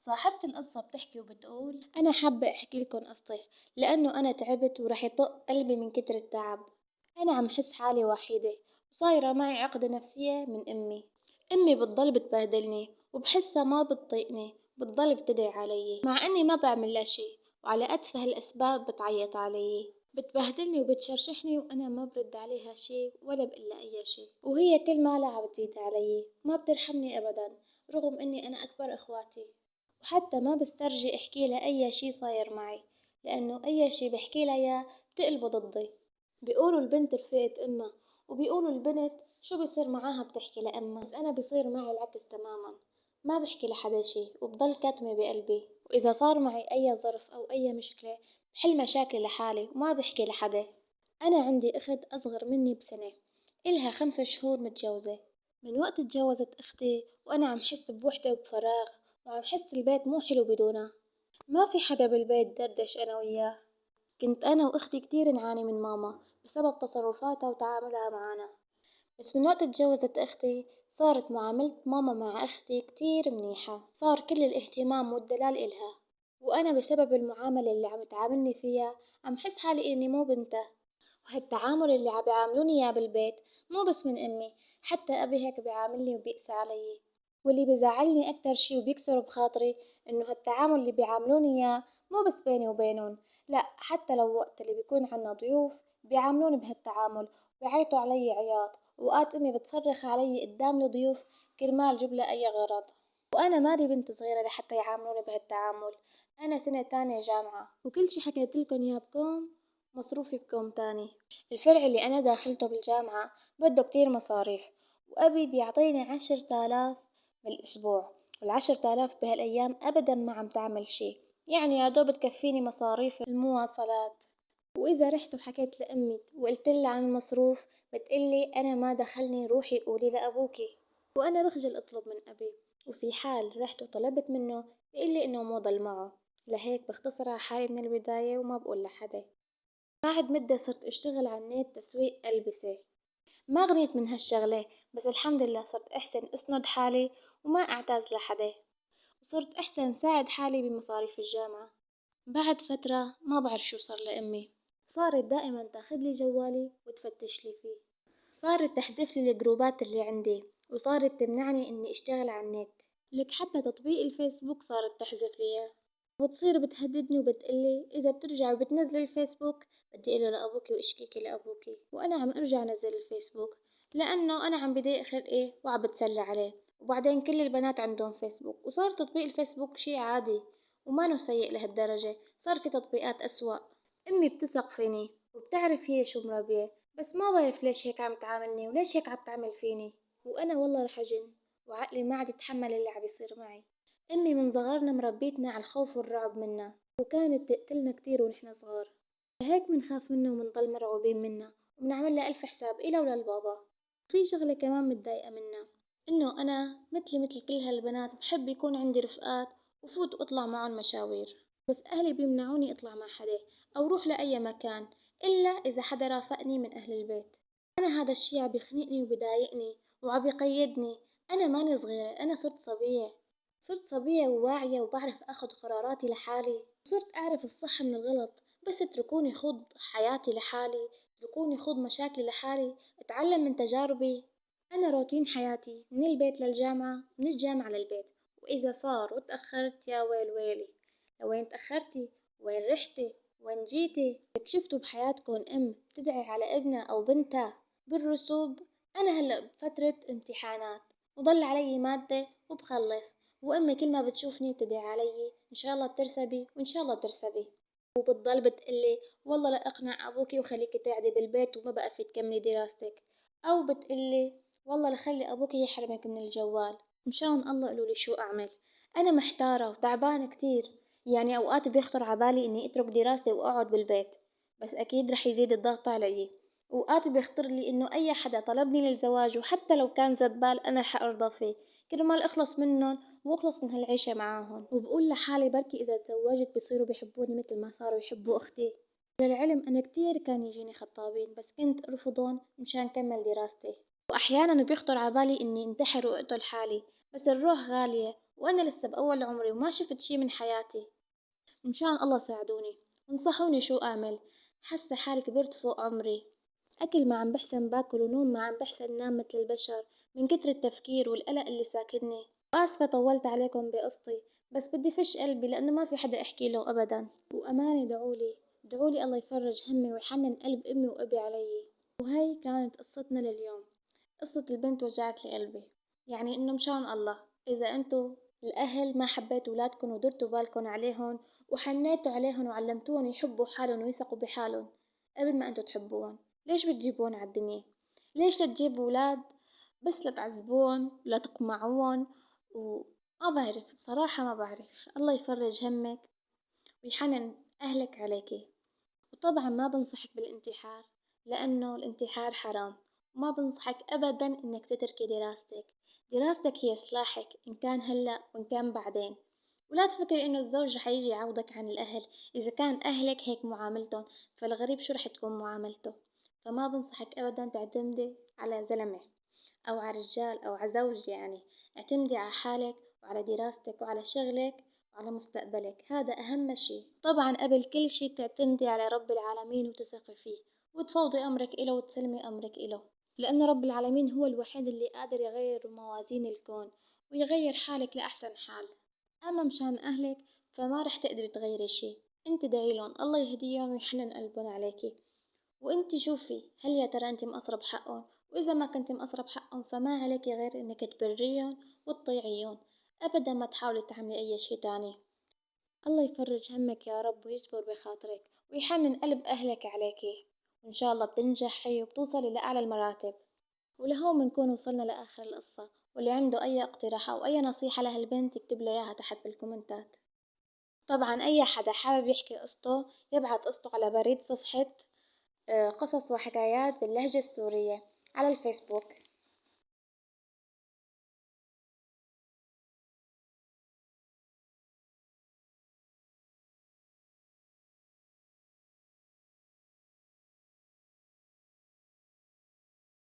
صاحبة القصة بتحكي وبتقول أنا حابة أحكي لكم قصتي لأنه أنا تعبت ورح يطق قلبي من كتر التعب. أنا عم حس حالي وحيدة وصايرة معي عقدة نفسية من أمي بتضل بتبهدلني وبحسها ما بتطيقني، بتضل بتدعي علي مع إني ما بعمل لا شي، وعلى أتفه الأسباب بتعيط علي، بتبهدلني وبتشرشحني وأنا ما برد عليها شي ولا بقلها أي شي، وهي كل مالها عم تزيد علي، ما بترحمني أبدا رغم إني أنا أكبر إخواتي. وحتى ما بسترجي احكي لها اي شي صاير معي، لانه اي شي بحكي لها اياه بتقلبه ضدي. بيقولوا البنت رفيقة امها، وبيقولوا البنت شو بيصير معاها بتحكي لامها، بس انا بيصير معي العكس تماما، ما بحكي لحدا شي وبضل كاتمة بقلبي، واذا صار معي اي ظرف او اي مشكلة بحل مشاكلي لحالي وما بحكي لحدا. انا عندي اخت اصغر مني بسنة، إلها 5 شهور متجوزة. من وقت اتجوزت اختي وانا عم حس بوحدة وبفراغ، وعم حس البيت مو حلو بدونها، ما في حدا بالبيت دردش أنا وياه. كنت أنا وأختي كتير نعاني من ماما بسبب تصرفاتها وتعاملها معنا، بس من وقت اتجوزت أختي صارت معاملة ماما مع أختي كتير منيحة، صار كل الاهتمام والدلال إلها، وأنا بسبب المعاملة اللي عم تعاملني فيها عم حس حالي إني مو بنتها. وهالتعامل اللي عم بيعاملوني إياه بالبيت مو بس من أمي، حتى أبي هيك بيعاملني وبيقسى علي. واللي بزعلني أكتر شي وبيكسر بخاطري إنه هالتعامل اللي بيعاملوني إياه مو بس بيني وبينهم، لأ حتى لو وقت اللي بيكون عنا ضيوف بيعاملوني بهالتعامل، بيعيطوا علي عياط، وأوقات أمي بتصرخ علي قدام الضيوف كرمال جبلها أي غرض. وأنا مالي بنت صغيرة لحتى يعاملوني بهالتعامل، أنا سنة تانية جامعة، وكل شي حكيتلكن إياه بكم مصروفي بكم تاني. الفرع اللي أنا داخلته بالجامعة بده كتير مصاريف، وأبي بيعطيني 10,000 بالأسبوع، وال10,000 بهالأيام أبدا ما عم تعمل شي، يعني يا دوب تكفيني مصاريف المواصلات. وإذا رحت وحكيت لأمي وقلتلها عن المصروف بتقلي أنا ما دخلني، روحي قولي لأبوكي. وأنا بخجل أطلب من أبي، وفي حال رحت وطلبت منه بيقلي إنه مو ضل معه، لهيك بختصر على حالي من البداية وما بقول لحدا. بعد مدة صرت أشتغل على النت تسويق ألبسة، ما غنيت من هالشغلة، بس الحمد لله صرت أحسن أسند حالي وما أعتاز لحدا، وصرت أحسن ساعد حالي بمصاريف الجامعة. بعد فترة ما بعرف شو صار لأمي، صارت دائما تاخدلي جوالي وتفتشلي فيه، صارت تحذفلي الجروبات اللي عندي، وصارت تمنعني إني أشتغل على النت، لك حتى تطبيق الفيسبوك صارت تحذفلي إياه، وتصير بتهددني وبتقلي إذا بترجعي وبتنزلي الفيسبوك بدي إله لأبوكي وأشكيكي لأبوكي. وأنا عم أرجع أنزل الفيسبوك لأنه أنا عم بضايق خلقي وعم بتسلى عليه، وبعدين كل البنات عندهم فيسبوك، وصار تطبيق الفيسبوك شي عادي وما نو سيء لهالدرجة، صار في تطبيقات أسوأ. أمي بتثق فيني وبتعرف هي شو مربية، بس ما بعرف ليش هيك عم تعاملني وليش هيك عم تعمل فيني، وأنا والله رح أجن وعقلي ما عاد يتحمل اللي عم يصير معي. أمي من صغرنا مربيتنا على الخوف والرعب منا، وكانت تقتلنا كتير ونحن صغار، هيك منخاف منها ومنضل مرعوبين منها وبنعمل لها ألف حساب إلها وللبابا. في شغلة كمان متضايقة منها، إنه أنا مثلي مثل كل هالبنات بحب يكون عندي رفقات وفوت وأطلع معهم مشاوير، بس أهلي بيمنعوني أطلع مع حدا أو روح لأي مكان إلا إذا حدا رافقني من أهل البيت. أنا هذا الشي عم بخنقني وبضايقني وعم بقيدني، أنا ماني صغيرة، أنا صرت صبية، صرت صبية وواعية وبعرف أخد قراراتي لحالي، صرت أعرف الصح من الغلط، بس اتركوني خوض حياتي لحالي، اتركوني خوض مشاكلي لحالي، اتعلم من تجاربي. أنا روتين حياتي من البيت للجامعة، من الجامعة للبيت، وإذا صار وتأخرت يا ويل ويلي، لوين تأخرتي؟ وين رحتي؟ وين جيتي؟ لك شفتوا بحياتكن أم تدعي على ابنها أو بنتها بالرسوب؟ أنا هلأ بفترة امتحانات وضل علي مادة وبخلص، وأمي كل ما بتشوفني تدعي علي إن شاء الله بترسبي وإن شاء الله بترسبي، وبتضل بتقلي والله لا أقنع أبوكي وخليكي تقعدي بالبيت وما بقى في تكملي دراستك، أو بتقلي والله لخلي أبوكي يحرمك من الجوال. مشان الله قولولي شو أعمل، أنا محتارة وتعبانة كتير، يعني أوقات بيخطر عبالي إني أترك دراستي وأقعد بالبيت، بس أكيد رح يزيد الضغط علي. وأوقات بيخطر لي إنه أي حدا طلبني للزواج وحتى لو كان زبال أنا رح أرضى فيه كرمال أخلص منهم وأخلص من هالعيشة معاهم، وبقول لحالي بركي إذا تزوجت بصيروا بيحبوني مثل ما صاروا يحبوا أختي. للعلم أنا كتير كان يجيني خطابين بس كنت أرفضهم مشان كمل دراستي، وأحيانا بيخطر عبالي إني انتحر وأقتل حالي، بس الروح غالية وأنا لسه بأول عمري وما شفت شي من حياتي. مشان الله ساعدوني وانصحوني شو أعمل. حاسة حالي كبرت فوق عمري، أكل ما عم بحسن باكل ونوم ما عم بحسن نام مثل البشر من كتر التفكير والقلق اللي ساكنني. وآسفة طولت عليكم بقصتي، بس بدي فش قلبي لأنه ما في حدا أحكي له أبدا. وأمانة دعولي الله يفرج همي ويحنن قلب أمي وأبي علي. وهي كانت قصتنا لليوم، قصة البنت وجعت لي قلبي. يعني إنه مشان الله إذا أنتوا الأهل ما حبيتوا ولادكم ودرتوا بالكم عليهم وحنيتوا عليهم وعلمتوهم يحبوا حالهم ويثقوا بحالهم قبل ما أنتوا تحبوهم، ليش بتجيبوهم على الدنيا؟ ليش تجيبوا ولاد بس لتعذبوهم لتقمعوهم؟ وما بعرف بصراحة، ما بعرف. الله يفرج همك ويحنن أهلك عليكي. وطبعا ما بنصحك بالانتحار لأنه الانتحار حرام، وما بنصحك أبدا إنك تتركي دراستك. دراستك هي سلاحك إن كان هلأ وإن كان بعدين. ولا تفكري إنه الزوج رح يجي يعوضك عن الأهل. إذا كان أهلك هيك معاملتهم، فالغريب شو رح تكون معاملته. فما بنصحك أبدا تعتمدي على زلمة أو على رجال أو على زوج. يعني اعتمدي على حالك وعلى دراستك وعلى شغلك وعلى مستقبلك، هذا أهم شي. طبعا قبل كل شي تعتمدي على رب العالمين وتثقي فيه وتفوضي أمرك إله وتسلمي أمرك إله، لأن رب العالمين هو الوحيد اللي قادر يغير موازين الكون ويغير حالك لأحسن حال. أما مشان أهلك فما رح تقدري تغيري شي. انت دعيلن الله يهديهم ويحنن قلبهم عليكي. وانتي شوفي هل يا ترى انتي مقصرة بحقهم؟ واذا ما كنتي مقصرة بحقهم فما عليكي غير انك تبريهم وتطيعيهم، ابدا ما تحاولي تعملي اي شي تاني. الله يفرج همك يا رب ويجبر بخاطرك ويحنن قلب اهلك عليكي، وان شاء الله بتنجحي وبتوصلي لاعلى المراتب. ولهون بنكون وصلنا لاخر القصة، واللي عنده اي اقتراح او اي نصيحة لهالبنت يكتب له اياها تحت بالكومنتات. طبعا اي حدا حابب يحكي قصته يبعت قصته على بريد صفحة قصص وحكايات باللهجة السورية على الفيسبوك.